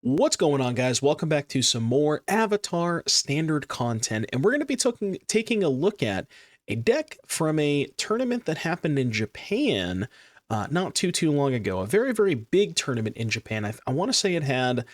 What's going on, guys? Welcome back to some more Avatar standard content, and we're going to be taking a look at a deck from a tournament that happened in Japan not too long ago. A very big tournament in Japan. I want to say it had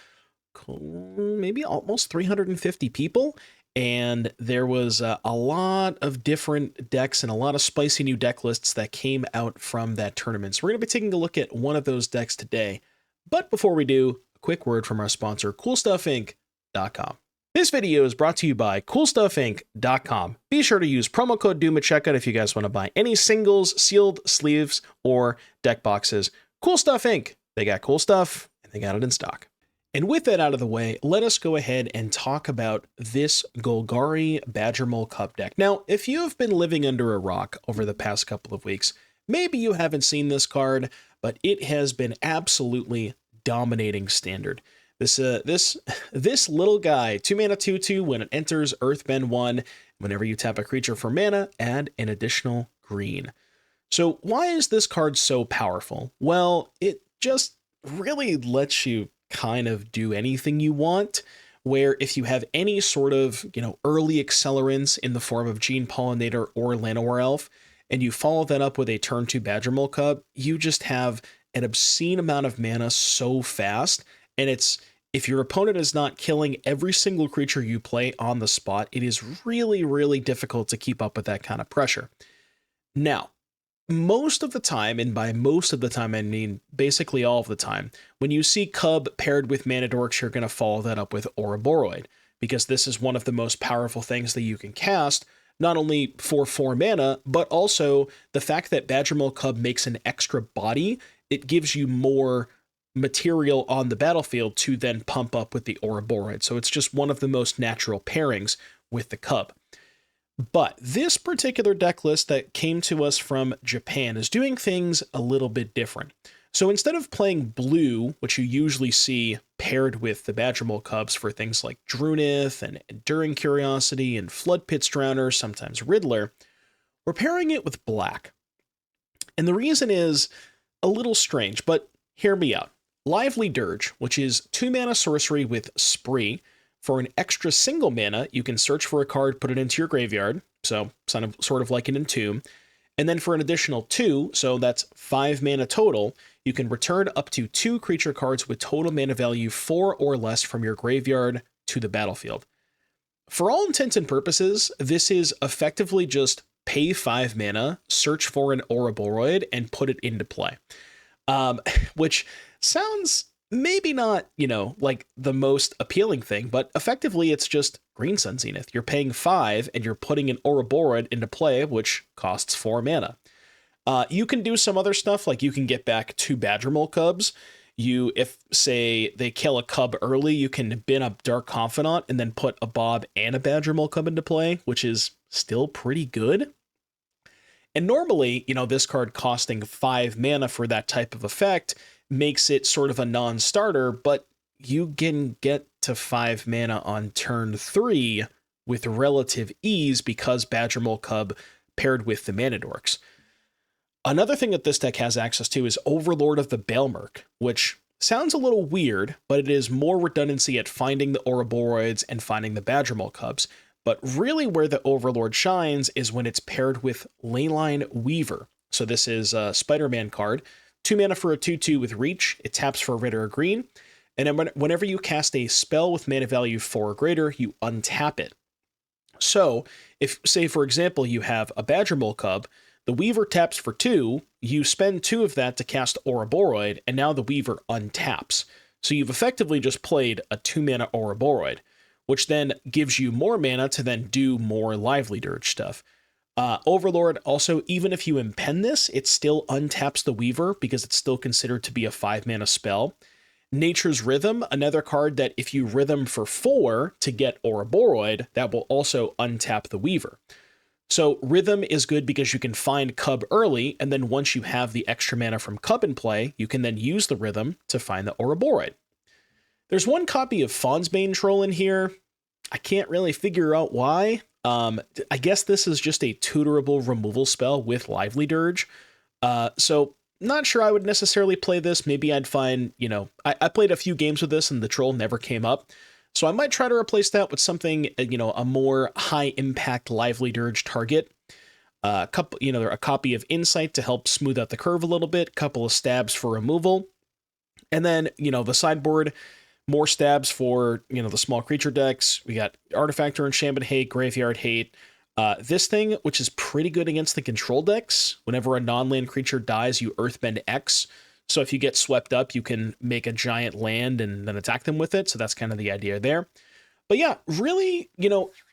maybe almost 350 people, and there was a lot of different decks and a lot of spicy new deck lists that came out from that tournament. So we're going to be taking a look at one of those decks today. But before we do, a quick word from our sponsor, CoolStuffInc.com. This video is brought to you by CoolStuffInc.com. Be sure to use promo code Doom at checkout if you guys want to buy any singles, sealed sleeves, or deck boxes. Cool Stuff Inc. They got cool stuff, and they got it in stock. And with that out of the way, let us go ahead and talk about this Golgari Badgermole Cup deck. Now, if you have been living under a rock over the past couple of weeks, maybe you haven't seen this card, but it has been absolutely dominating standard. This little guy, 2-mana 2/2, when it enters Earthbend 1, whenever you tap a creature for mana, add an additional green. So why is this card so powerful? Well, it just really lets you kind of do anything you want, where if you have any sort of, early accelerants in the form of Gene Pollinator or Llanowar Elf, and you follow that up with a turn 2 Badgermole Cup, you just have an obscene amount of mana so fast, and if your opponent is not killing every single creature you play on the spot, it is really difficult to keep up with that kind of pressure. Now, most of the time, and by most of the time I mean basically all of the time, when you see Cub paired with Mana Dorks, you're going to follow that up with Ouroboros, because this is one of the most powerful things that you can cast, not only for 4 mana, but also the fact that Badgermole Cub makes an extra body. It gives you more material on the battlefield to then pump up with the Ouroboros. So it's just one of the most natural pairings with the Cub. But this particular deck list that came to us from Japan is doing things a little bit different. So instead of playing blue, which you usually see paired with the Badgermole Cubs for things like Drunith and Enduring Curiosity and Floodpits Drowner, sometimes Riddler, we're pairing it with black. And the reason is a little strange, but hear me out. Lively Dirge, which is 2-mana sorcery with Spree. For an extra single mana, you can search for a card, put it into your graveyard, so sort of like an Entomb. And then for an additional 2, so that's 5 mana total, you can return up to 2 creature cards with total mana value 4 or less from your graveyard to the battlefield. For all intents and purposes, this is effectively just pay 5 mana, search for an Ouroboros, and put it into play. Which sounds maybe not, like the most appealing thing, but effectively it's just Green Sun Zenith. You're paying 5 and you're putting an Ouroboros into play, which costs 4 mana. You can do some other stuff, like you can get back 2 Badgermole Cubs. If say they kill a Cub early, you can bin up Dark Confidant and then put a Bob and a Badgermole Cub into play, which is still pretty good. And normally, this card costing 5 mana for that type of effect makes it sort of a non-starter, but you can get to 5 mana on turn 3 with relative ease because Badgermole Cub paired with the Mana Dorks. Another thing that this deck has access to is Overlord of the Baelmerk, which sounds a little weird, but it is more redundancy at finding the Ouroboros and finding the Badgermole Cubs. But really where the Overlord shines is when it's paired with Leyline Weaver. So this is a Spider-Man card. 2 mana for a 2/2 with Reach. It taps for a red or a green. And then whenever you cast a spell with mana value 4 or greater, you untap it. So if, say, for example, you have a Badgermole Cub, the Weaver taps for 2, you spend 2 of that to cast Ouroboros, and now the Weaver untaps. So you've effectively just played a 2-mana Ouroboros, which then gives you more mana to then do more Lively Dirge stuff. Overlord, also, even if you impend this, it still untaps the Weaver because it's still considered to be a 5-mana spell. Nature's Rhythm, another card that if you Rhythm for 4 to get Ouroboros, that will also untap the Weaver. So Rhythm is good because you can find Cub early, and then once you have the extra mana from Cub in play, you can then use the Rhythm to find the Ouroboros. There's one copy of Fawnsbane Troll in here. I can't really figure out why. I guess this is just a tutorable removal spell with Lively Dirge. So Not sure I would necessarily play this. Maybe I'd find, I played a few games with this and the troll never came up. So I might try to replace that with something, a more high impact lively dirge target. A copy of Insight to help smooth out the curve a little bit, couple of stabs for removal. And then, the sideboard, more stabs for, the small creature decks. We got Artifactor, Enchantment Hate, Graveyard Hate. This thing, which is pretty good against the control decks, whenever a non-land creature dies, you Earthbend X. So if you get swept up, you can make a giant land and then attack them with it. So that's kind of the idea there. But yeah, really,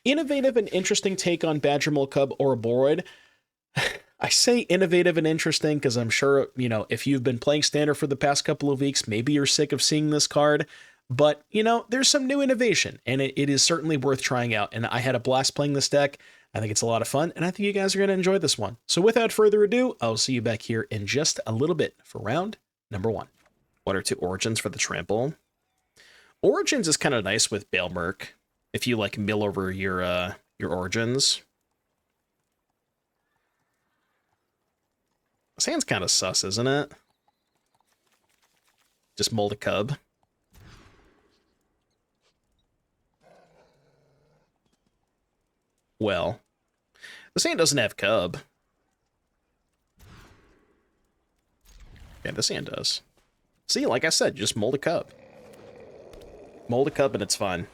innovative and interesting take on Badgermole Cub or Boroid. I say innovative and interesting because I'm sure, if you've been playing Standard for the past couple of weeks, maybe you're sick of seeing this card. But, there's some new innovation, and it is certainly worth trying out. And I had a blast playing this deck. I think it's a lot of fun, and I think you guys are going to enjoy this one. So without further ado, I'll see you back here in just a little bit for round number 1. 1 or 2 Origins for the trample. Origins is kind of nice with Baelmerk, if you, mill over your Origins. This hand's kind of sus, isn't it? Just mold a cub. Well, this hand doesn't have cub. Yeah, this hand does. See, like I said, just mold a cub. Mold a cub and it's fine.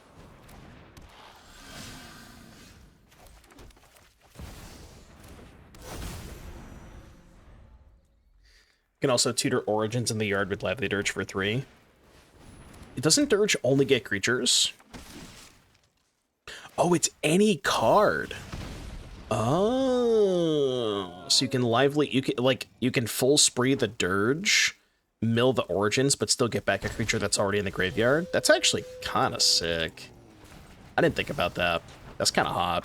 You can also tutor Origins in the yard with Lively Dirge for 3. It doesn't Dirge only get creatures? Oh, it's any card. Oh, so you can you can full spree the Dirge, mill the Origins, but still get back a creature that's already in the graveyard. That's actually kind of sick. I didn't think about that. That's kind of hot.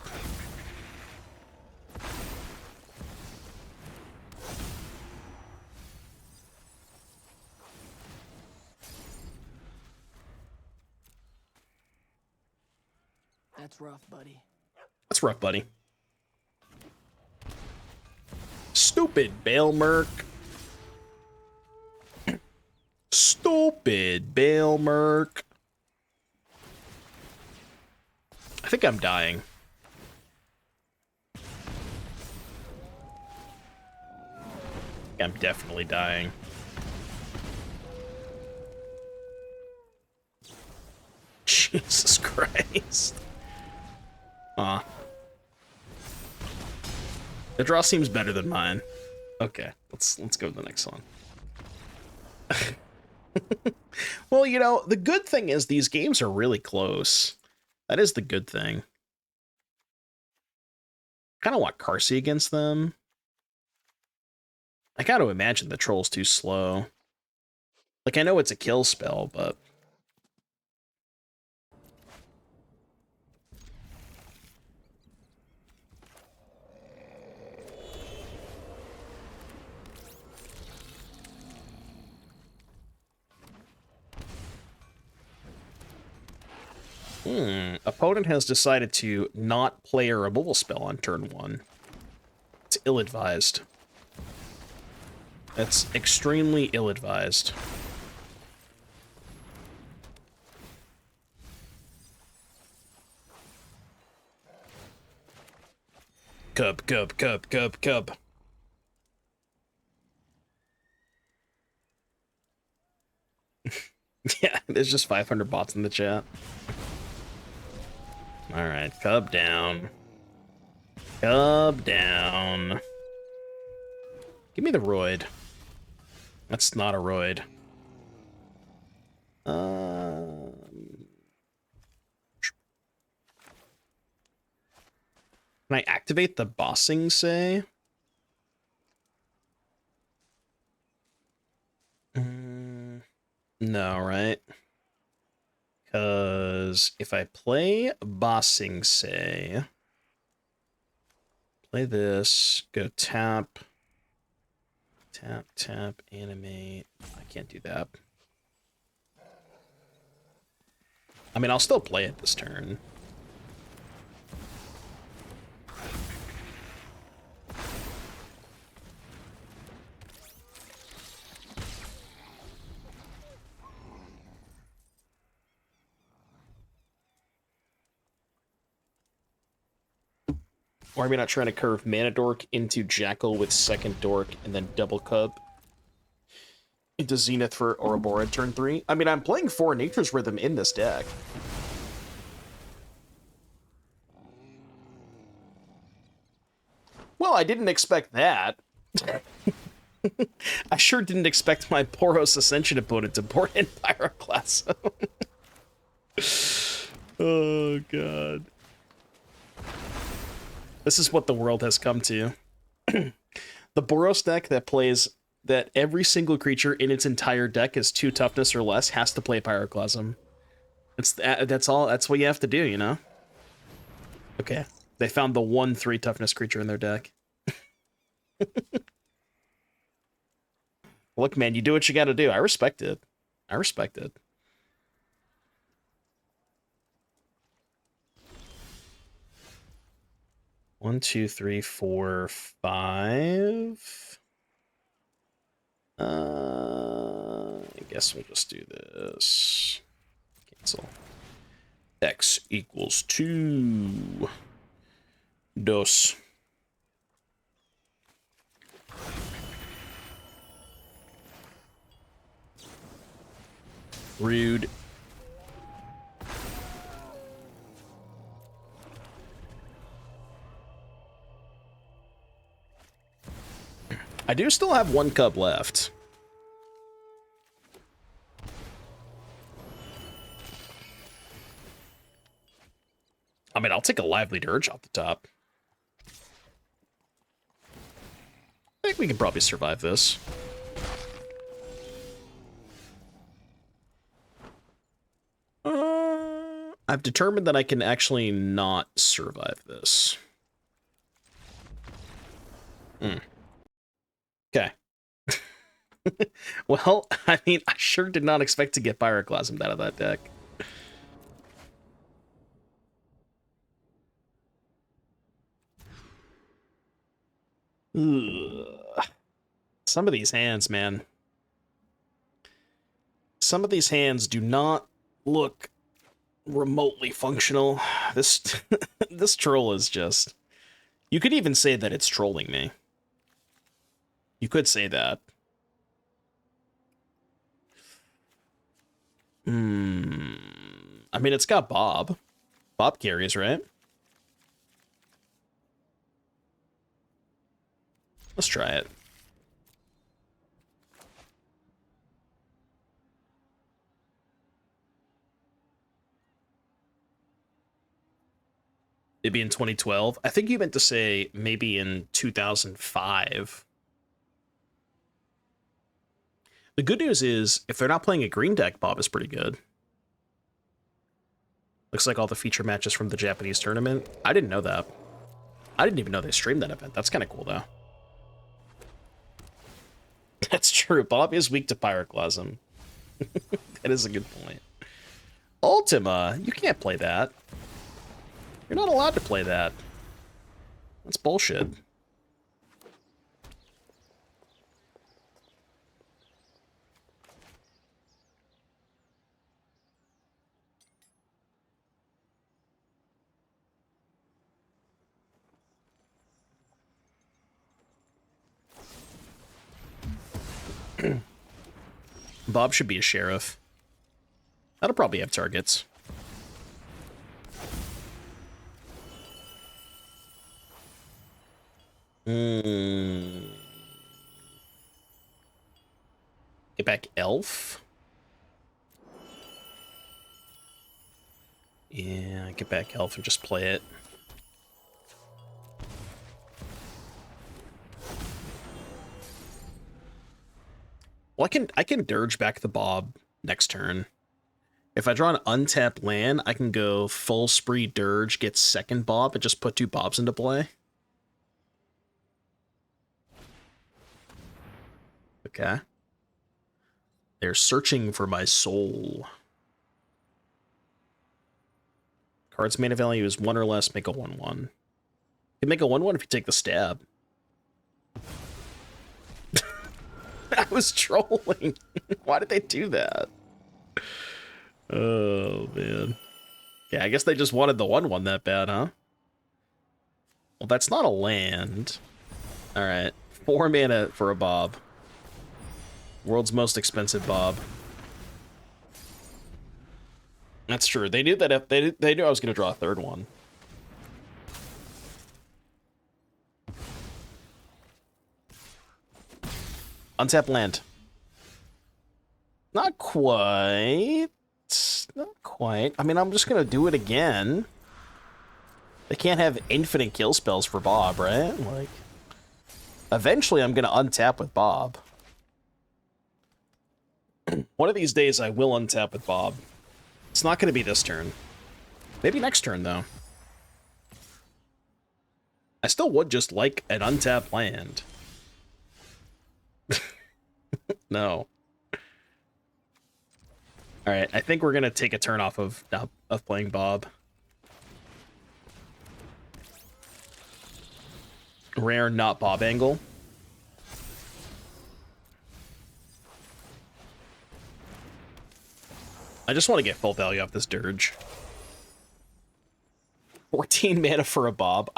That's rough, buddy. That's rough, buddy. Stupid Baelmerk. Stupid Baelmerk. I think I'm dying. I'm definitely dying. Jesus Christ. The draw seems better than mine. Okay, let's go to the next one. Well, the good thing is these games are really close. That is the good thing. Kind of want Carsey against them. I got to imagine the troll's too slow. I know it's a kill spell, but... Opponent has decided to not play a removal spell on turn 1. It's ill-advised. That's extremely ill-advised. Cub, cub, cub, cub, cub. Yeah, there's just 500 bots in the chat. Alright, cub down. Cub down. Give me the roid. That's not a roid. Can I activate the bossing, say? No, right? Because if I play bossing, say, play this, go tap, tap, tap, animate. I can't do that. I mean, I'll still play it this turn. Or are we not trying to curve Mana Dork into Jackal with second Dork and then double Cub into Zenith for Ouroboros turn 3? I mean, I'm playing 4 Nature's Rhythm in this deck. Well, I didn't expect that. I sure didn't expect my Poros Ascension opponent to board in Pyroclasm. Oh, God. This is what the world has come to. The Boros deck that plays that every single creature in its entire deck is 2 toughness or less has to play Pyroclasm. That's all. That's what you have to do, you know? Okay. They found the 1/3 toughness creature in their deck. Look, man, you do what you gotta do. I respect it. I respect it. One, two, three, four, five. I guess we'll just do this. Cancel. X equals 2. Dos. Rude. I do still have 1 Cub left. I mean, I'll take a Lively Dirge off the top. I think we can probably survive this. I've determined that I can actually not survive this. Okay. Well, I mean, I sure did not expect to get Pyroclasm out of that deck. Ugh. Some of these hands, man. Some of these hands do not look remotely functional. This this troll is just... You could even say that it's trolling me. You could say that. I mean, it's got Bob. Bob carries, right? Let's try it. Maybe in 2012. I think you meant to say maybe in 2005. The good news is, if they're not playing a green deck, Bob is pretty good. Looks like all the feature matches from the Japanese tournament. I didn't know that. I didn't even know they streamed that event. That's kind of cool, though. That's true. Bob is weak to Pyroclasm. That is a good point. Ultima, you can't play that. You're not allowed to play that. That's bullshit. Bob should be a sheriff. That'll probably have targets. Get back Elf. Yeah, get back Elf and just play it. Well, I can dirge back the Bob next turn. If I draw an untapped land, I can go full spree dirge, get second Bob, and just put 2 Bobs into play. Okay. They're searching for my soul. Card's mana value is 1 or less, make a 1/1. You can make a 1/1 if you take the stab. I was trolling. Why did they do that? Oh, man. Yeah, I guess they just wanted the 1/1 that bad, huh? Well, that's not a land. All right. 4 mana for a Bob. World's most expensive Bob. That's true. They knew that if they knew I was going to draw a third one. Untap land. Not quite. Not quite. I mean, I'm just going to do it again. They can't have infinite kill spells for Bob, right? Like, eventually I'm going to untap with Bob. One of these days I will untap with Bob. It's not going to be this turn. Maybe next turn, though. I still would just like an untapped land. No. Alright, I think we're going to take a turn off of playing Bob. Rare not Bob angle. I just want to get full value off this dirge. 14 mana for a Bob.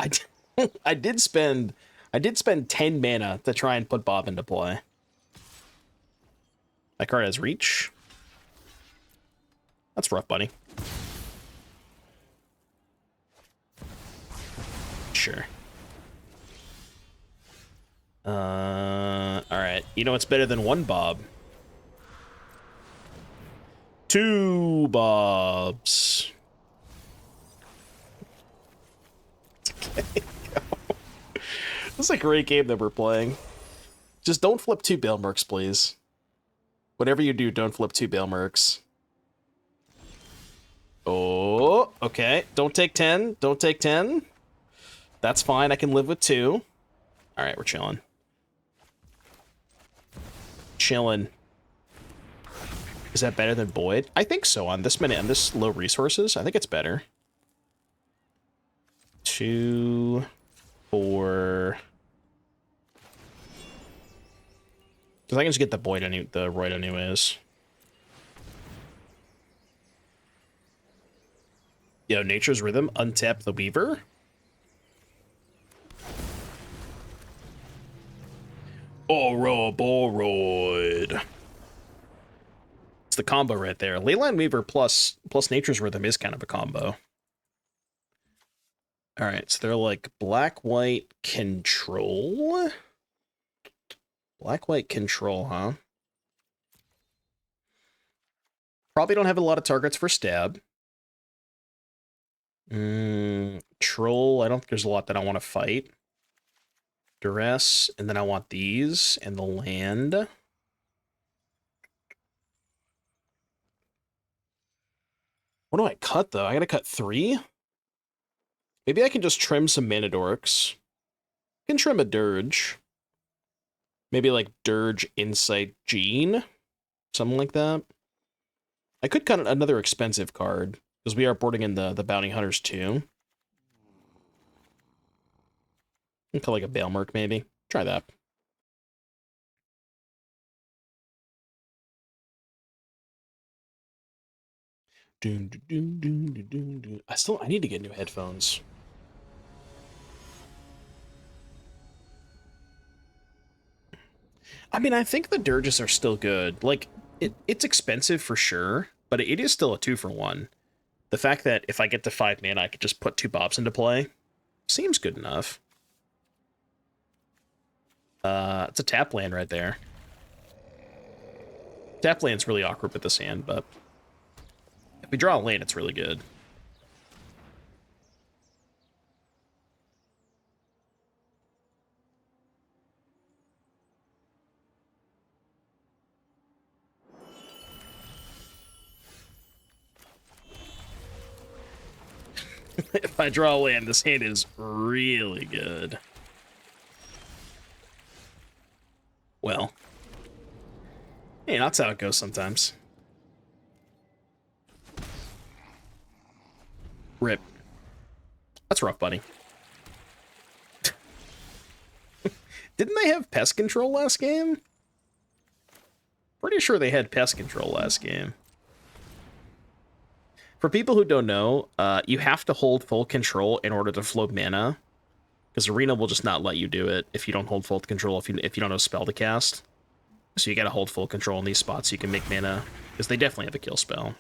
I did spend 10 mana to try and put Bob into play. My card has reach. That's rough, buddy. Sure. Alright. You know what's better than one Bob? 2 Bobs. Okay. This is a great game that we're playing. Just don't flip 2 Bailmerks, please. Whatever you do, don't flip 2 Bailmerks. Oh, okay. Don't take 10. Don't take 10. That's fine. I can live with 2. All right, we're chilling. Chilling. Is that better than Boyd? I think so. On this minute, on this low resources, I think it's better. 2, 4. Because I can just get the Royd anyways. Yo, Nature's Rhythm, untap the Weaver. Boroid. It's the combo right there. Leyline Weaver plus Nature's Rhythm is kind of a combo. All right, so they're like black-white control. Black-white control, huh? Probably don't have a lot of targets for stab. Troll, I don't think there's a lot that I want to fight. Duress, and then I want these, and the land. What do I cut, though? I gotta cut 3? Maybe I can just trim some mana dorks. I can trim a dirge. Maybe like Dirge Insight Gene. Something like that. I could cut another expensive card, because we are boarding in the Bounty Hunters too. Cut like a Bailmerk, maybe. Try that. I need to get new headphones. I mean, I think the Dirges are still good. Like, it's expensive for sure, but it is still a 2-for-1. The fact that if I get to 5 mana, I could just put 2 Bobs into play seems good enough. It's a tap land right there. Tap land's really awkward with this hand, but if we draw a land, it's really good. If I draw a land, this hand is really good. Well, hey, that's how it goes sometimes. Rip. That's rough, buddy. Didn't they have pest control last game? Pretty sure they had pest control last game. For people who don't know, you have to hold full control in order to float mana. Because Arena will just not let you do it if you don't hold full control, if you don't have spell to cast. So you gotta hold full control in these spots so you can make mana, because they definitely have a kill spell.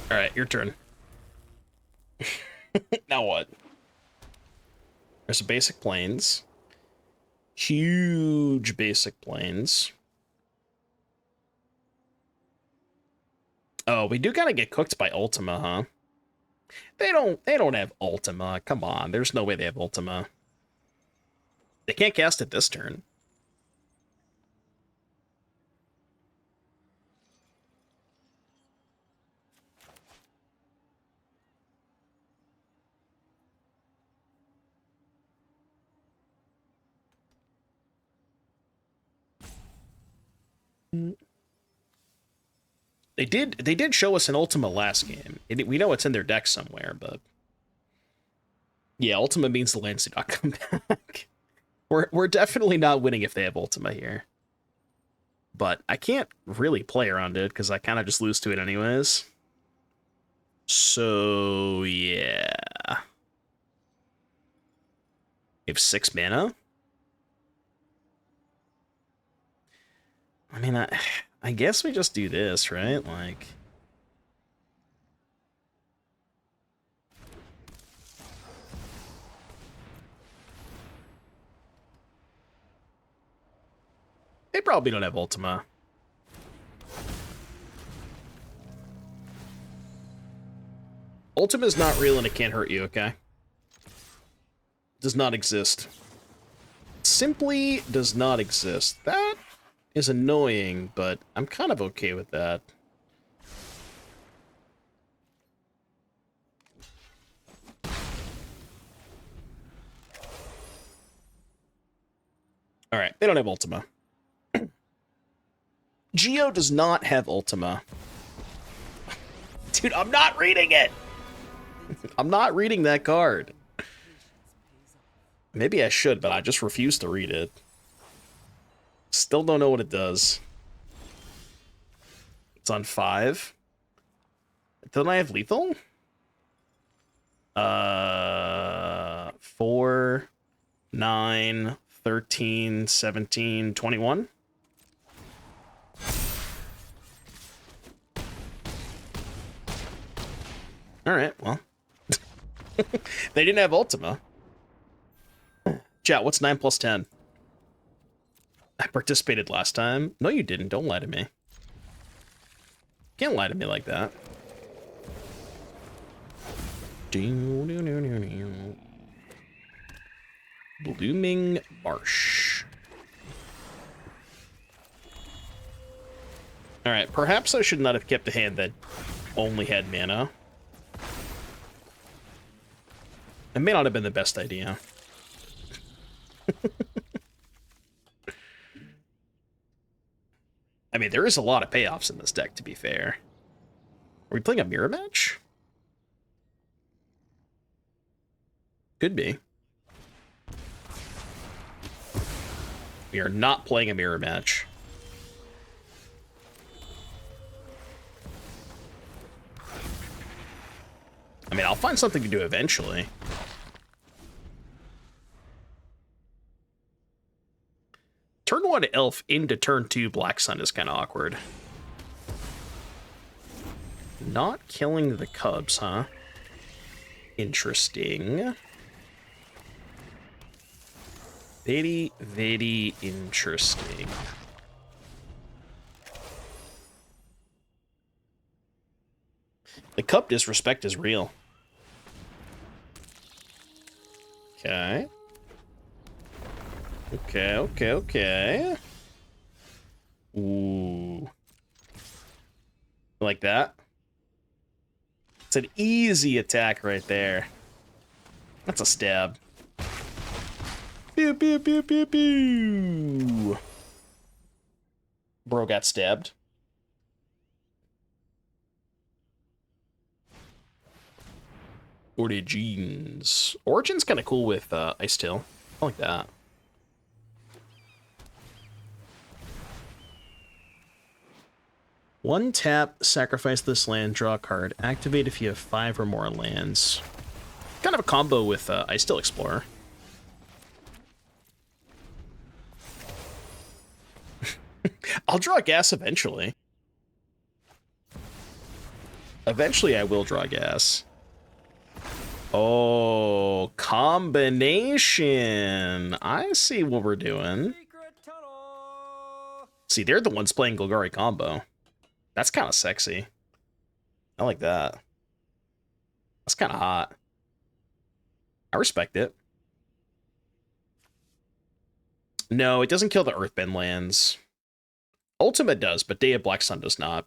All right, your turn. Now what? There's a basic plains. Huge basic plains. Oh, we do gotta get cooked by Ultima, huh? They don't have Ultima. Come on, there's no way they have Ultima. They can't cast it this turn. They did show us an Ultima last game. We know it's in their deck somewhere, but yeah, Ultima means the lands do not come back. We're definitely not winning if they have Ultima here. But I can't really play around it because I kind of just lose to it anyways. So yeah. You have 6 mana? I mean, I guess we just do this, right? Like, they probably don't have Ultima. Ultima's not real and it can't hurt you, okay? Does not exist. Simply does not exist. That is annoying, but I'm kind of okay with that. All right, they don't have Ultima. Geo does not have Ultima. Dude, I'm not reading it! I'm not reading that card. Maybe I should, but I just refuse to read it. Still don't know what it does. It's on 5. Don't I have lethal? 4, 9, 13, 17, 21. All right, well. They didn't have Ultima. Chat, what's 9 plus 10? I participated last time. No, you didn't. Don't lie to me. Can't lie to me like that. Blooming Marsh. Alright, perhaps I should not have kept a hand that only had mana. It may not have been the best idea. I mean, there is a lot of payoffs in this deck, to be fair. Are we playing a mirror match? Could be. We are not playing a mirror match. I mean, I'll find something to do eventually. Turn 1 Elf into turn 2 Black Sun is kind of awkward. Not killing the Cubs, huh? Interesting. Very, very interesting. The Cup disrespect is real. Okay. Okay. Ooh. Like that? It's an easy attack right there. That's a stab. Pew, pew, pew, pew, pew. Bro got stabbed. Origins. Origin's kind of cool with Ice Tail. I like that. One tap, sacrifice this land, draw a card. Activate if you have 5 or more lands. Kind of a combo with Ice Tail Explorer. I'll draw gas eventually. Eventually I will draw gas. Oh, combination. I see what we're doing. See, they're the ones playing Golgari combo. That's kind of sexy. I like that. That's kind of hot. I respect it. No, it doesn't kill the Earthbend lands. Ultimate does, but Day of Black Sun does not.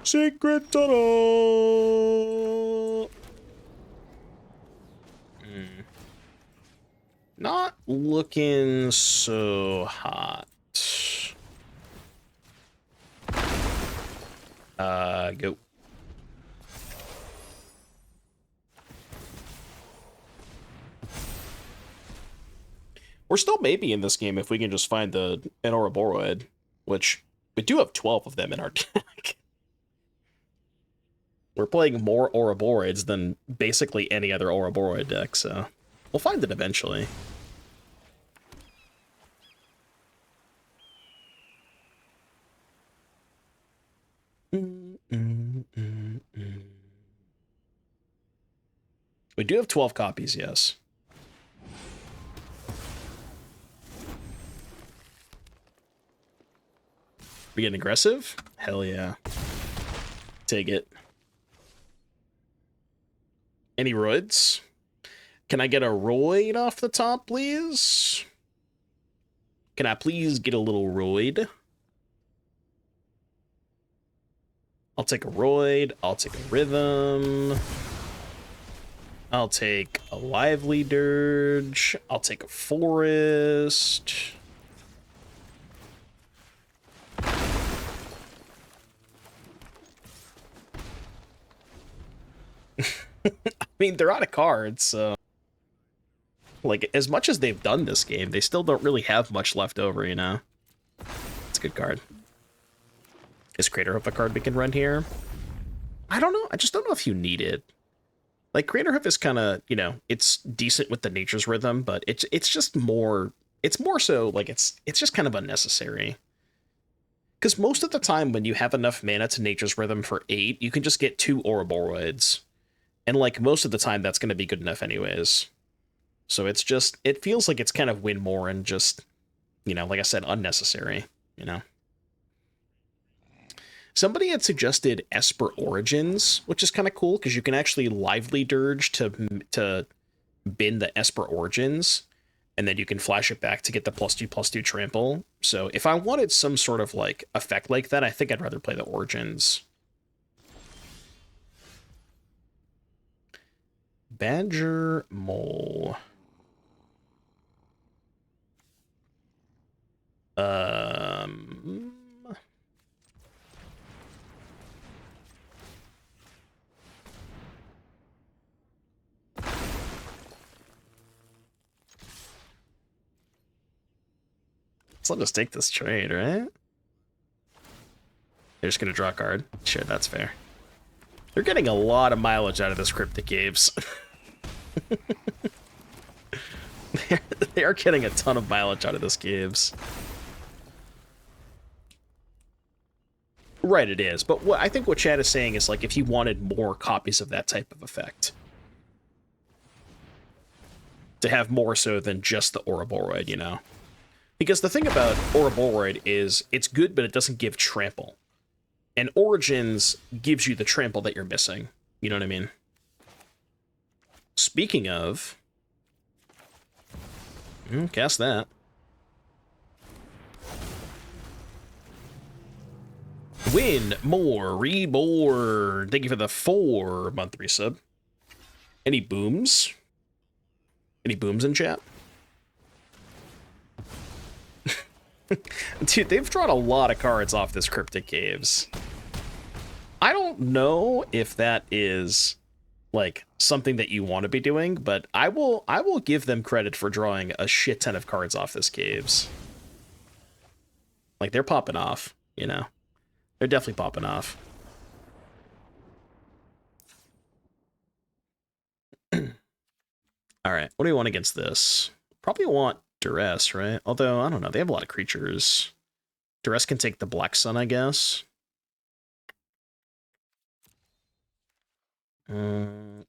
Secret tunnel. Not looking so hot. Go. We're still maybe in this game if we can just find an Ouroboros, which we do have 12 of them in our deck. We're playing more Ouroboros than basically any other Ouroboros deck, so we'll find it eventually. We do have 12 copies, yes. We getting aggressive? Hell yeah. Take it. Any roids? Can I get a roid off the top, please? Can I please get a little roid? I'll take a roid. I'll take a rhythm. I'll take a lively dirge. I'll take a forest. I mean, they're out of cards, so... Like, as much as they've done this game, they still don't really have much left over, you know? It's a good card. Is Crater Hoof a card we can run here? I don't know. I just don't know if you need it. Like, Crater Hoof is kind of, you know, it's decent with the Nature's Rhythm, but it's just more... It's more so, like, it's just kind of unnecessary. Because most of the time, when you have enough mana to Nature's Rhythm for 8, you can just get 2 Ouroboros. And, like, most of the time, that's going to be good enough anyways. So it's just, it feels like it's kind of win more and just, you know, like I said, unnecessary, you know? Somebody had suggested Esper Origins, which is kind of cool, because you can actually lively dirge to bin the Esper Origins, and then you can flash it back to get the +2/+2 trample. So if I wanted some sort of, like, effect like that, I think I'd rather play the Origins. Badger Mole. So let's just take this trade, right? They're just gonna draw a card. Sure, that's fair. They're getting a lot of mileage out of this Cryptic Caves. They are getting a ton of mileage out of this Caves. Right, it is. But I think what Chad is saying is, like, if you wanted more copies of that type of effect, to have more so than just the Ouroboros, you know? Because the thing about Ouroboros is it's good, but it doesn't give trample. And Origins gives you the trample that you're missing. You know what I mean? Speaking of... cast that. Win more reborn. Thank you for the 4-month resub. Any booms? Any booms in chat? Dude, they've drawn a lot of cards off this Cryptic Caves. I don't know if that is like something that you want to be doing, but I will give them credit for drawing a shit ton of cards off this Caves. Like, they're popping off, you know. They're definitely popping off. All right, what do we want against this? Probably want Duress, right? Although, I don't know, they have a lot of creatures. Duress can take the Black Sun, I guess.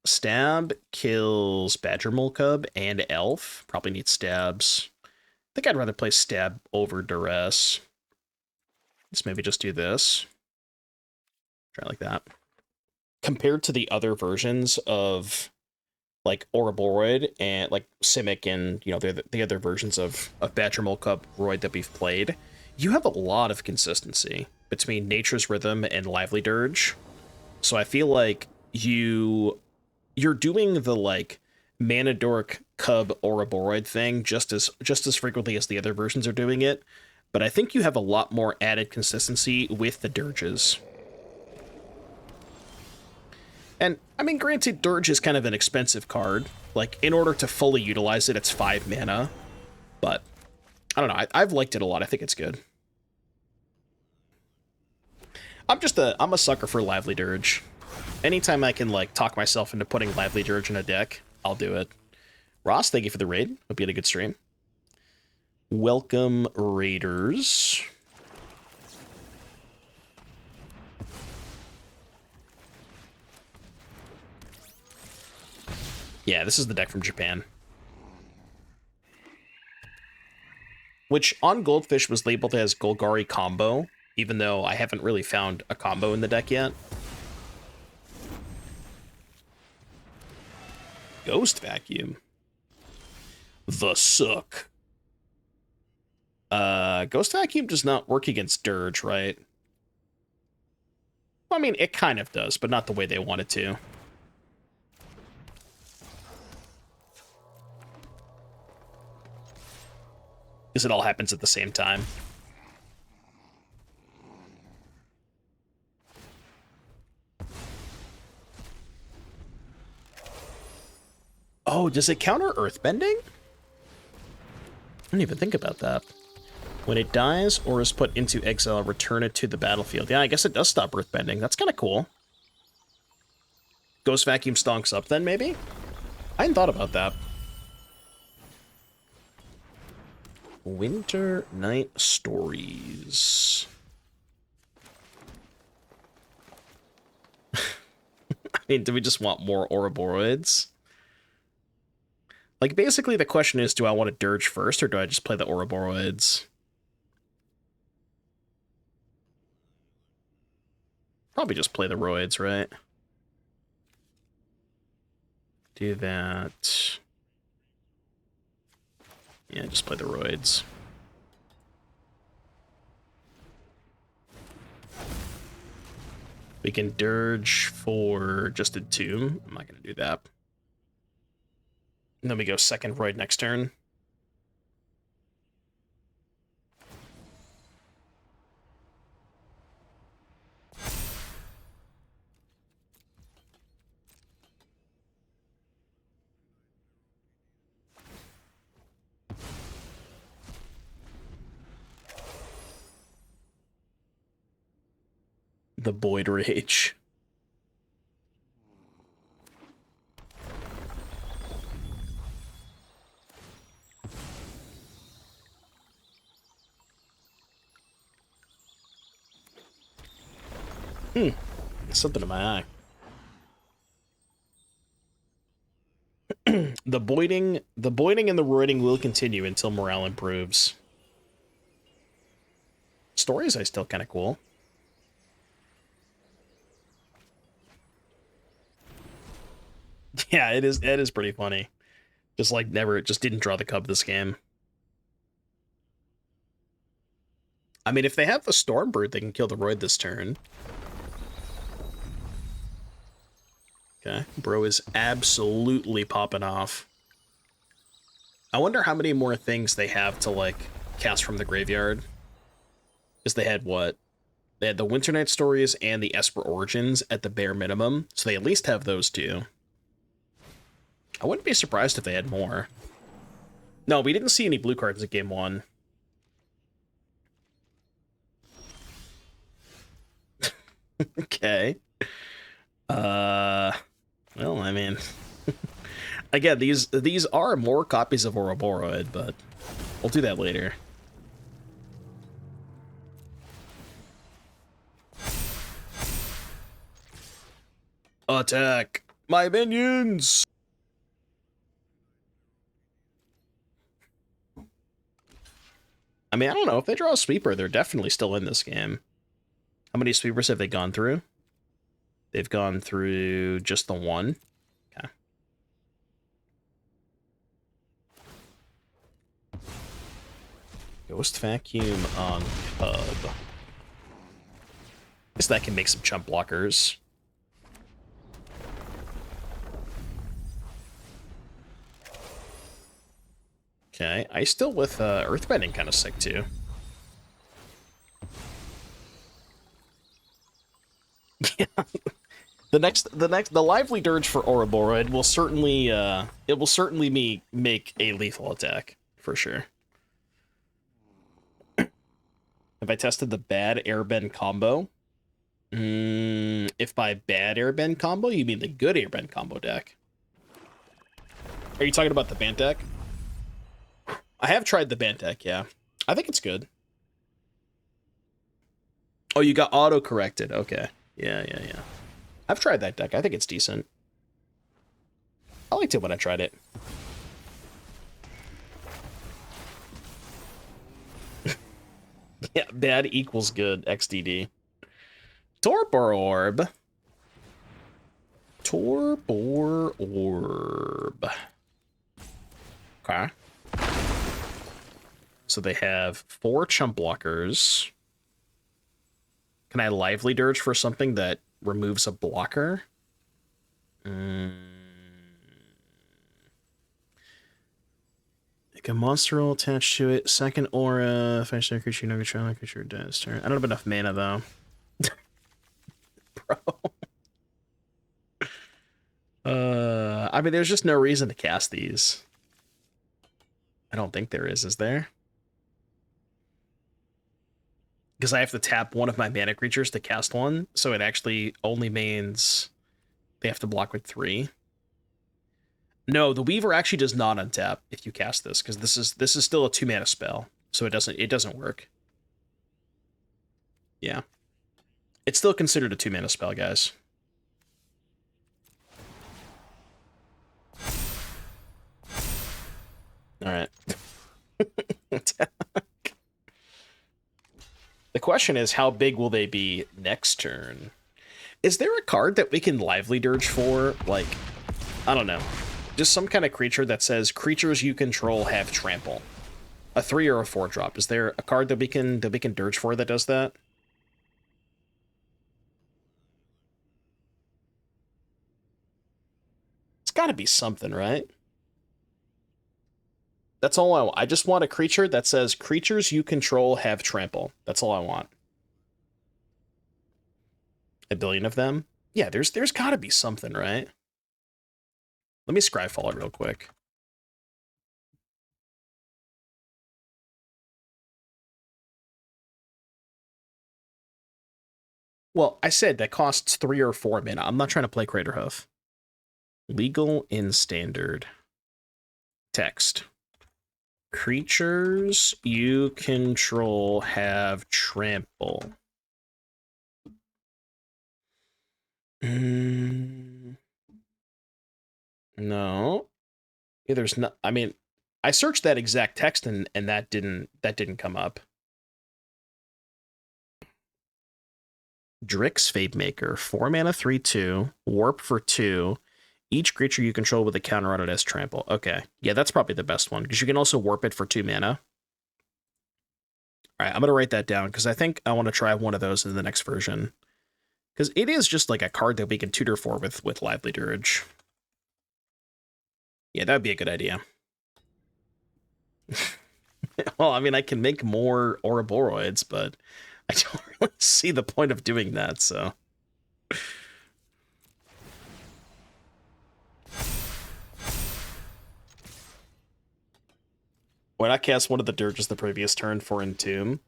Stab kills Badger Mole Cub and Elf. Probably need stabs. I think I'd rather play Stab over Duress. Let's maybe just do this. Try like that. Compared to the other versions of like Ouroboros and like Simic and, you know, the other versions of Badger Mole Cub Roid that we've played, you have a lot of consistency between Nature's Rhythm and Lively Dirge. So I feel like you're doing the like Mana Dork Cub Ouroboros thing just as frequently as the other versions are doing it, but I think you have a lot more added consistency with the Dirges. And, I mean, granted, Dirge is kind of an expensive card. Like, in order to fully utilize it, it's 5 mana. But, I don't know, I've liked it a lot. I think it's good. I'm a sucker for Lively Dirge. Anytime I can, like, talk myself into putting Lively Dirge in a deck, I'll do it. Ross, thank you for the raid. Hope you had a good stream. Welcome, Raiders. Yeah, this is the deck from Japan. Which, on Goldfish, was labeled as Golgari Combo, even though I haven't really found a combo in the deck yet. Ghost Vacuum. The Suck. Ghost Vacuum does not work against Dirge, right? Well, I mean, it kind of does, but not the way they want it to. Because it all happens at the same time. Oh, does it counter Earthbending? I didn't even think about that. When it dies or is put into exile, return it to the battlefield. Yeah, I guess it does stop Earthbending. That's kind of cool. Ghost Vacuum stonks up then, maybe? I hadn't thought about that. Winter Night Stories. I mean, do we just want more Ouroboros? Like, basically the question is, do I want to Dirge first, or do I just play the Ouroboros? Probably just play the Roids, right? Do that. Yeah, just play the Roids. We can Dirge for just a Tomb. I'm not going to do that. And then we go second Roid next turn. The Void Rage. Something in my eye. The boiding and the roiding will continue until morale improves. Stories are still kind of cool. Yeah, it is pretty funny. Just like just didn't draw the cub this game. I mean, if they have the Stormbird, they can kill the Roid this turn. Okay, bro is absolutely popping off. I wonder how many more things they have to, like, cast from the graveyard. is they had what? They had the Winter Night Stories and the Esper Origins at the bare minimum, so they at least have those two. I wouldn't be surprised if they had more. No, we didn't see any blue cards at game 1. Okay. Well, I mean, again, these are more copies of Ouroboros, but we'll do that later. Attack my minions! I mean, I don't know. If they draw a sweeper, they're definitely still in this game. How many sweepers have they gone through? They've gone through just the one. Okay. Ghost Vacuum on Cub. Guess that can make some chump blockers. Okay, I still with Earthbending kind of sick too. Yeah. The lively dirge for Ouroboros will certainly make a lethal attack for sure. Have I tested the bad airbend combo? If by bad airbend combo you mean the good airbend combo deck. Are you talking about the Bant deck? I have tried the Bant deck, yeah. I think it's good. Oh, you got auto-corrected. Okay. Yeah. I've tried that deck. I think it's decent. I liked it when I tried it. Yeah, bad equals good, XDD. Torbor Orb. Torbor Orb. Okay. So they have 4 chump blockers. Can I lively dirge for something that removes a blocker? Like a monster roll attached to it. Second aura. If I start creature, no control, creature dies turn. I don't have enough mana though. Bro. I mean, there's just no reason to cast these. I don't think there is there? Because I have to tap one of my mana creatures to cast one, so it actually only means they have to block with 3. No, the Weaver actually does not untap if you cast this, because this is still a 2 mana spell, so it doesn't work. Yeah. It's still considered a 2 mana spell, guys. Alright. The question is, how big will they be next turn? Is there a card that we can lively dirge for? Like, I don't know. Just some kind of creature that says creatures you control have trample. A 3 or a 4 drop. Is there a card that we can dirge for that does that? It's got to be something, right? That's all I want. I just want a creature that says creatures you control have trample. That's all I want. A billion of them? Yeah, there's got to be something, right? Let me scryfall it real quick. Well, I said that costs 3 or 4 mana. I'm not trying to play Craterhoof. Legal in standard. Text. Creatures you control have trample. No. Yeah, there's not. I mean, I searched that exact text and that didn't come up. Drix Fademaker, 4 mana, 3/2, warp for 2. Each creature you control with a counter on it has trample. Okay. Yeah, that's probably the best one, because you can also warp it for 2 mana. Alright, I'm going to write that down, because I think I want to try one of those in the next version. Because it is just like a card that we can tutor for with Lively Dirge. Yeah, that would be a good idea. Well, I mean, I can make more Ouroborooids, but I don't really see the point of doing that, so. Why not cast one of the dirges the previous turn for Entomb?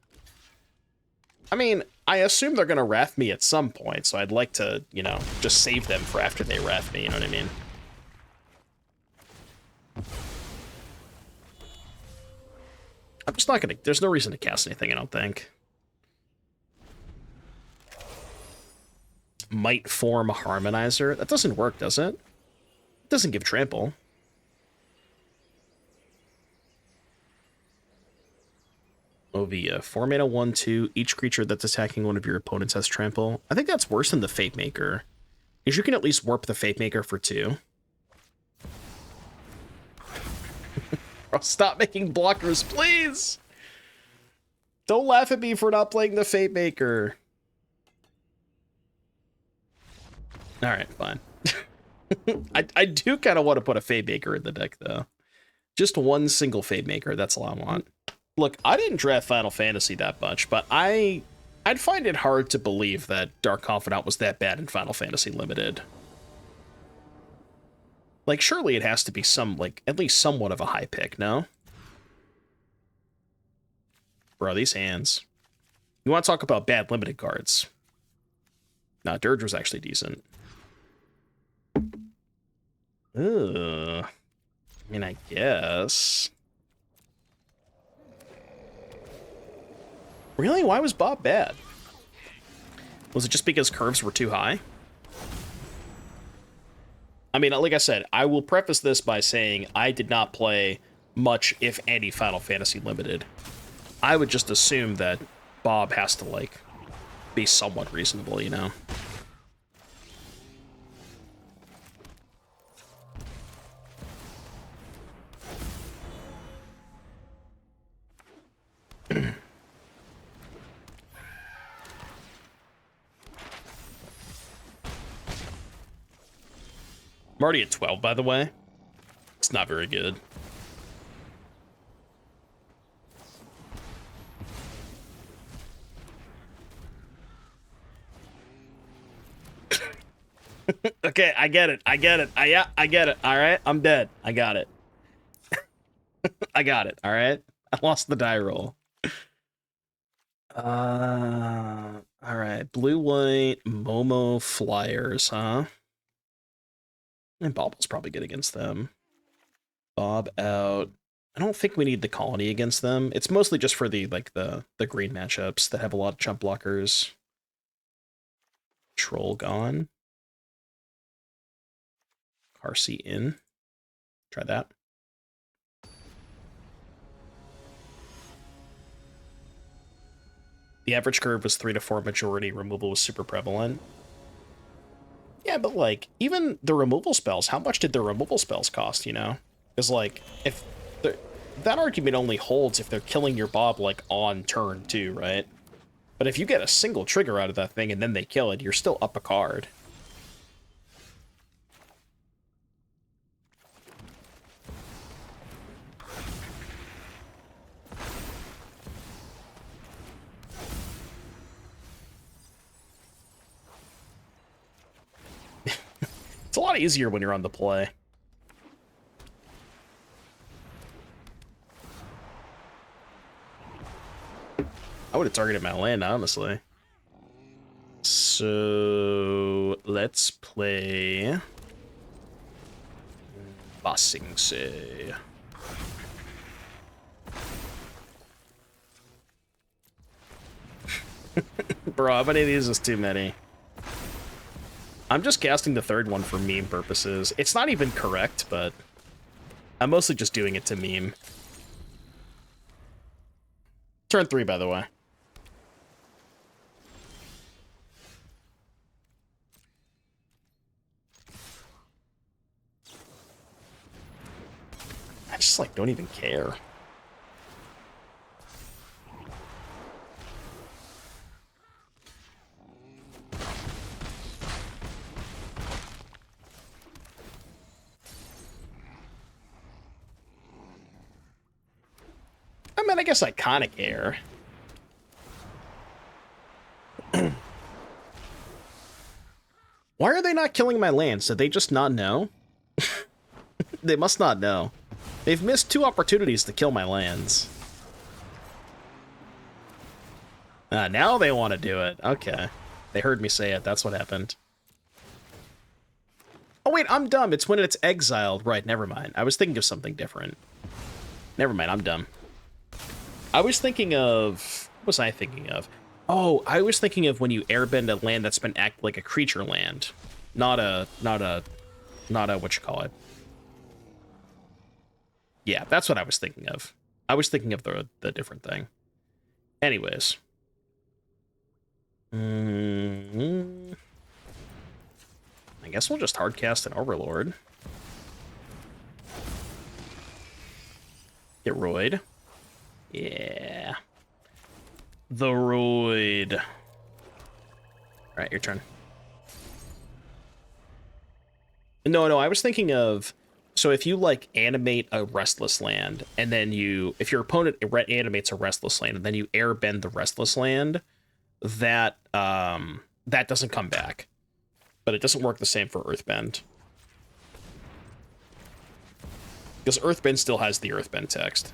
I mean, I assume they're going to wrath me at some point, so I'd like to, you know, just save them for after they wrath me, you know what I mean? I'm just not going to... There's no reason to cast anything, I don't think. Might form a Harmonizer. That doesn't work, does it? It doesn't give trample. Ovia. 4 mana, 1/2. Each creature that's attacking one of your opponents has trample. I think that's worse than the Fate Maker. Because you can at least warp the Fate Maker for 2. Bro, stop making blockers, please! Don't laugh at me for not playing the Fate Maker. Alright, fine. I do kind of want to put a Fate Maker in the deck, though. Just one single Fate Maker, that's all I want. Look, I didn't draft Final Fantasy that much, but I'd find it hard to believe that Dark Confidant was that bad in Final Fantasy Limited. Like, surely it has to be some, like, at least somewhat of a high pick, no? Bro, these hands. You want to talk about bad limited cards? Nah, Dirge was actually decent. Ugh. I mean, I guess. Really? Why was Bob bad? Was it just because curves were too high? I mean, like I said, I will preface this by saying I did not play much, if any, Final Fantasy Limited. I would just assume that Bob has to, like, be somewhat reasonable, you know? I'm already at 12, by the way. It's not very good. Okay, I get it. I get it. Yeah, I get it. All right, I'm dead. I got it. I got it. All right. I lost the die roll. All right. Blue, white, Momo, Flyers, huh? And Bobble's probably good against them. Bob out. I don't think we need the colony against them. It's mostly just for the, like, the green matchups that have a lot of jump blockers. Troll gone. Car seat in. Try that. The average curve was 3 to 4 majority. Removal was super prevalent. Yeah, but, like, even the removal spells, how much did the removal spells cost, you know? Because, like, if... that argument only holds if they're killing your Bob, like, on turn, too, right? But if you get a single trigger out of that thing and then they kill it, you're still up a card. It's a lot easier when you're on the play. I would have targeted my land, honestly. So let's play Bossing. Bro, how many of these is too many? I'm just casting the third one for meme purposes. It's not even correct, but I'm mostly just doing it to meme. Turn 3, by the way. I just, like, don't even care. I mean, I guess I kind of care. Why are they not killing my lands? Did they just not know? They must not know. They've missed 2 opportunities to kill my lands. Now they want to do it. Okay. They heard me say it. That's what happened. Oh, wait, I'm dumb. It's when it's exiled. Right, never mind. I was thinking of something different. Never mind, I'm dumb. I was thinking of... What was I thinking of? Oh, I was thinking of when you airbend a land that's been acted like a creature land. Not a, what you call it. Yeah, that's what I was thinking of. I was thinking of the different thing. Anyways. I guess we'll just hardcast an Overlord. Get Roid. Yeah. The Roid. Alright, your turn. No, I was thinking of... So if you, like, animate a Restless Land, and then you... If your opponent animates a Restless Land, and then you airbend the Restless Land, that doesn't come back. But it doesn't work the same for Earthbend. Because Earthbend still has the Earthbend text.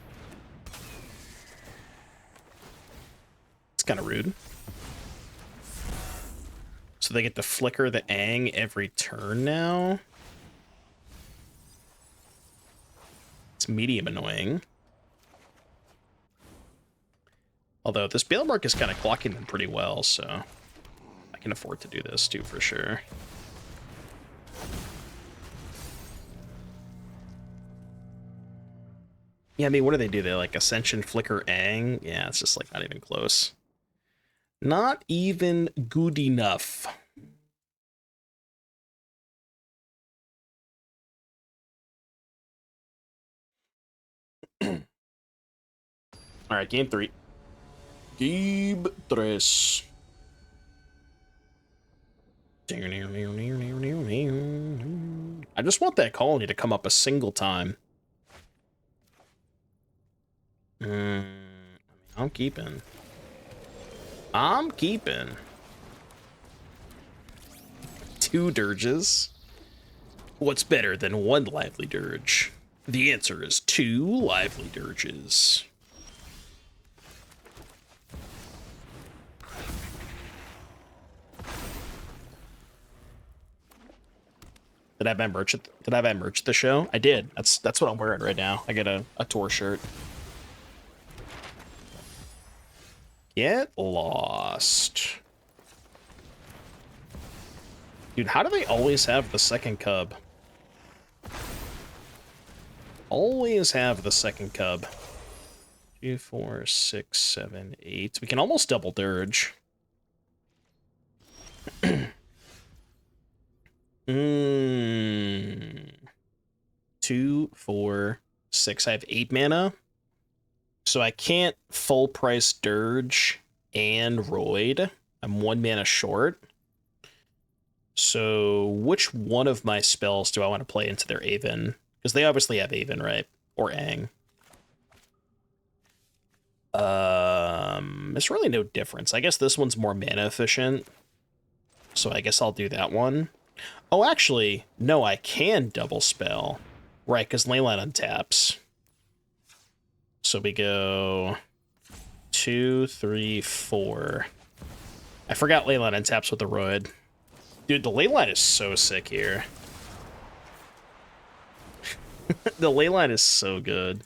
It's kind of rude. So they get to flicker the Aang every turn now. It's medium annoying. Although this Balemark is kind of clocking them pretty well, so I can afford to do this too for sure. Yeah, I mean, what do they do? They like Ascension Flicker Aang? Yeah, it's just like not even close. Not even good enough. All right, game 3. Game 3. I just want that colony to come up a single time. I'm keeping. 2 dirges. What's better than 1 lively dirge? The answer is 2 lively dirges. Did I have my merch at the show? I did. That's what I'm wearing right now. I get a tour shirt. Get lost. Dude, how do they always have the second cub? Always have the second cub. 2, 4, 6, 7, 8. We can almost double dirge. 2, 4, 6. I have 8 mana. So I can't full price dirge and Roid. I'm 1 mana short. So which one of my spells do I want to play into their Aven? Because they obviously have Aven, right? Or Aang. There's really no difference. I guess this one's more mana efficient. So I guess I'll do that one. Oh, actually, no, I can double spell. Right, because Leyline untaps. So we go 2, 3, 4. I forgot Leyline untaps with the Roid. Dude, the Leyline is so sick here. The Leyline is so good.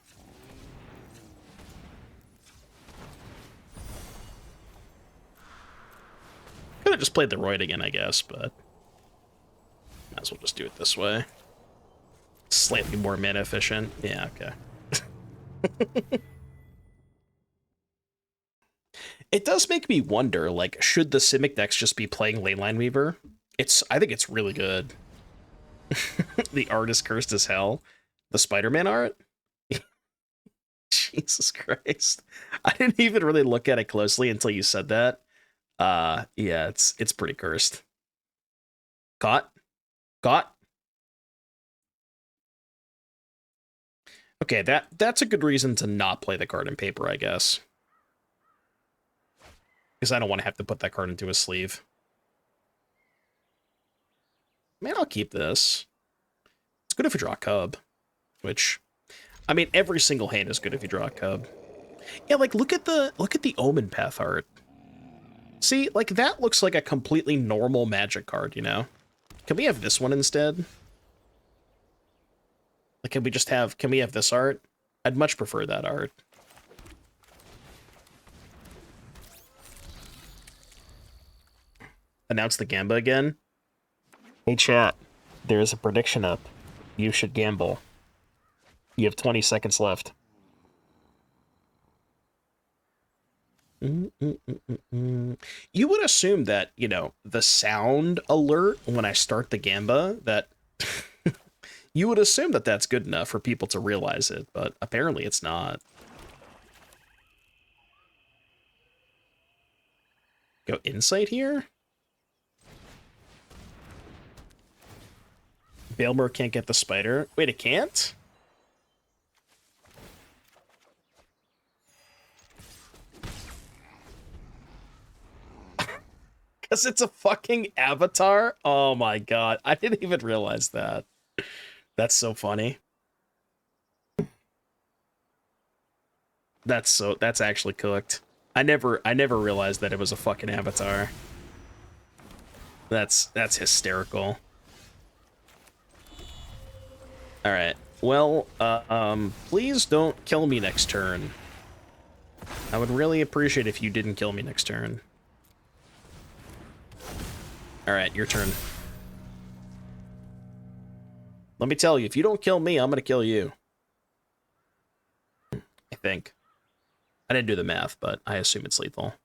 Could have just played the Roid again, I guess, but might as well just do it this way. Slightly more mana efficient. Yeah, okay. It does make me wonder, like, should the Simic decks just be playing Leyline Weaver? I think it's really good. The art is cursed as hell. The Spider-Man art? Jesus Christ. I didn't even really look at it closely until you said that. Yeah, it's pretty cursed. Got? Okay, that's a good reason to not play the card in paper, I guess. Because I don't want to have to put that card into a sleeve. Man, I'll keep this. It's good if you draw a cub, which, I mean, every single hand is good if you draw a cub. Yeah, like look at the Omen Path art. See, like that looks like a completely normal Magic card, you know? Can we have this one instead? Like, can we have this art? I'd much prefer that art. Announce the Gamba again. Hey chat, there's a prediction up. You should gamble. You have 20 seconds left. You would assume that, you know, the sound alert when I start the Gamba, that you would assume that that's good enough for people to realize it, but apparently it's not. Go Insight here? Baelmer can't get the spider. Wait, it can't? Because it's a fucking avatar? Oh my god. I didn't even realize that. That's so funny. That's actually cooked. I never realized that it was a fucking avatar. That's hysterical. All right. Well, please don't kill me next turn. I would really appreciate if you didn't kill me next turn. All right, your turn. Let me tell you, if you don't kill me, I'm going to kill you. I think. I didn't do the math, but I assume it's lethal.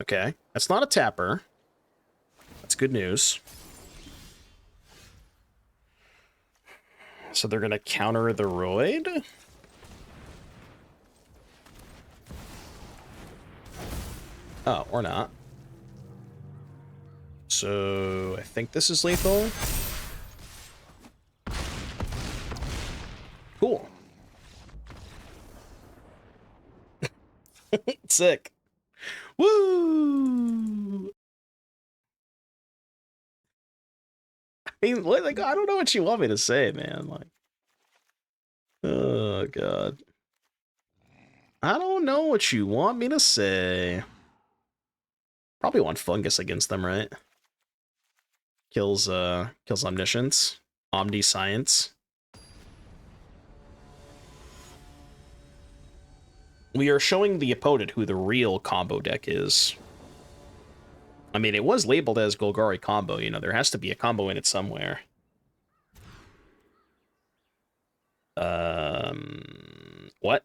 Okay, that's not a tapper. That's good news. So they're going to counter the Roid? Oh, or not. So I think this is lethal. Cool. Sick. Woo! I mean, like, I don't know what you want me to say, man. Like, oh god. I don't know what you want me to say. Probably want fungus against them, right? Kills omniscience, omniscience. We are showing the opponent who the real combo deck is. I mean, it was labeled as Golgari combo, you know, there has to be a combo in it somewhere. What?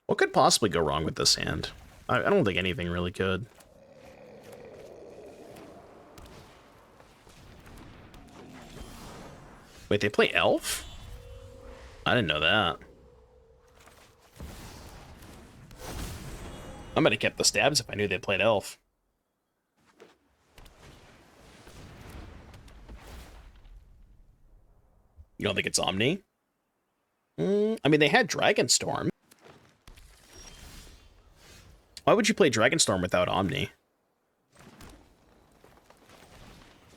What could possibly go wrong with this hand? I don't think anything really could. Wait, they play Elf? I didn't know that. I might have kept the stabs if I knew they played Elf. You don't think it's Omni? I mean, they had Dragonstorm. Why would you play Dragonstorm without Omni?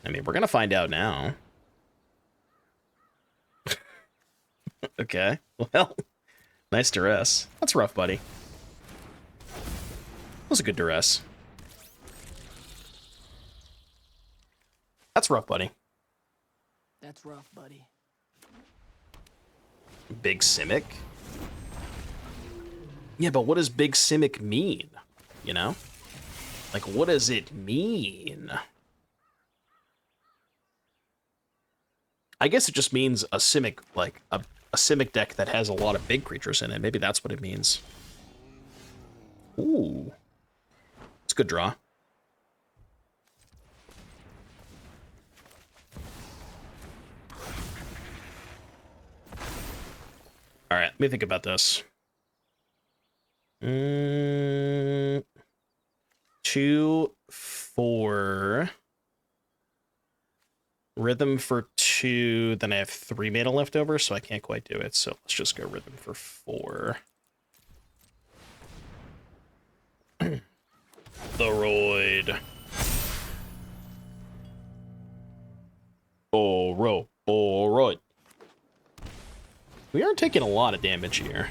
I mean, we're gonna find out now. Okay, well, nice duress. That's rough, buddy. That was a good duress. That's rough, buddy. That's rough, buddy. Big Simic? Yeah, but what does Big Simic mean? You know? Like, what does it mean? I guess it just means a Simic, like, a Simic deck that has a lot of big creatures in it. Maybe that's what it means. Ooh. It's a good draw. All right, let me think about this. 2, 4. Rhythm for 2. 2, then I have 3 mana left over, so I can't quite do it. So let's just go Rhythm for 4. The Roid. Alright. We are taking a lot of damage here.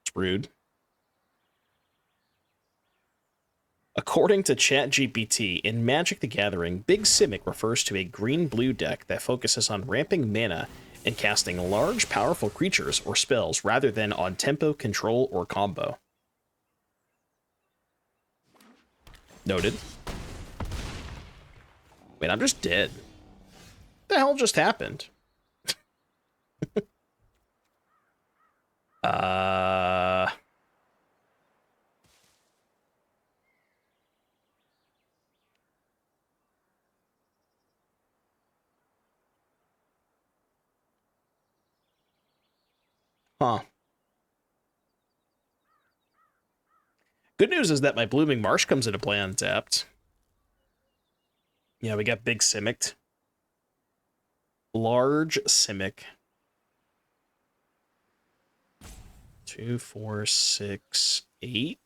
It's rude. According to ChatGPT, in Magic the Gathering, Big Simic refers to a green-blue deck that focuses on ramping mana and casting large, powerful creatures or spells rather than on tempo, control, or combo. Noted. Wait, I'm just dead. What the hell just happened? Huh. Good news is that my Blooming Marsh comes into play untapped. Yeah, we got Big Simic. Large Simic. 2, 4, 6, 8.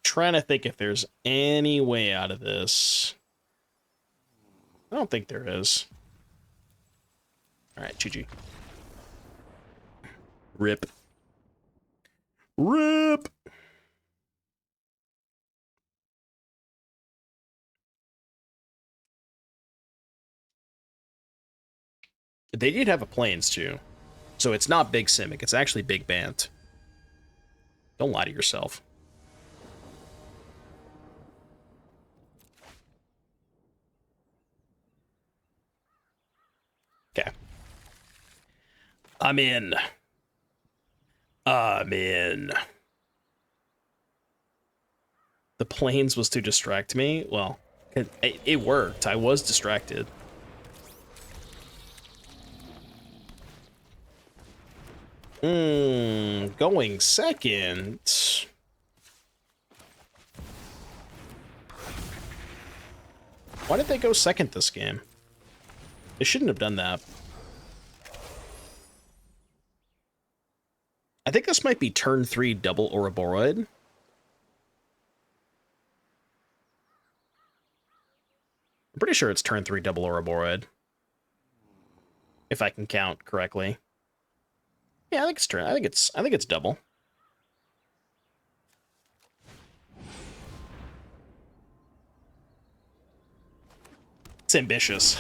Trying to think if there's any way out of this. I don't think there is. All right, GG. Rip. Rip. They did have a Plains too. So it's not Big Simic, it's actually Big Bant. Don't lie to yourself. Okay. I'm in. The Plains was to distract me. Well, it worked. I was distracted. Going second. Why did they go second this game? They shouldn't have done that. I think this might be turn 3 double Ouroboros. I'm pretty sure it's turn 3 double Ouroboros. If I can count correctly. Yeah, I think it's turn. I think it's double. It's ambitious.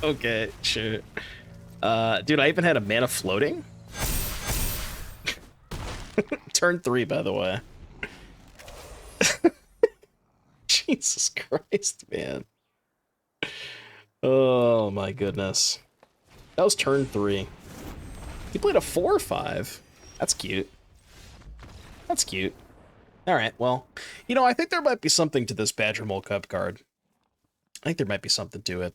Okay, sure. Dude, I even had a mana floating. Turn 3, by the way. Jesus Christ, man. Oh my goodness. That was turn 3. He played a 4/5. That's cute. That's cute. Alright, well, you know, I think there might be something to this Badger Mole Cup card. I think there might be something to it.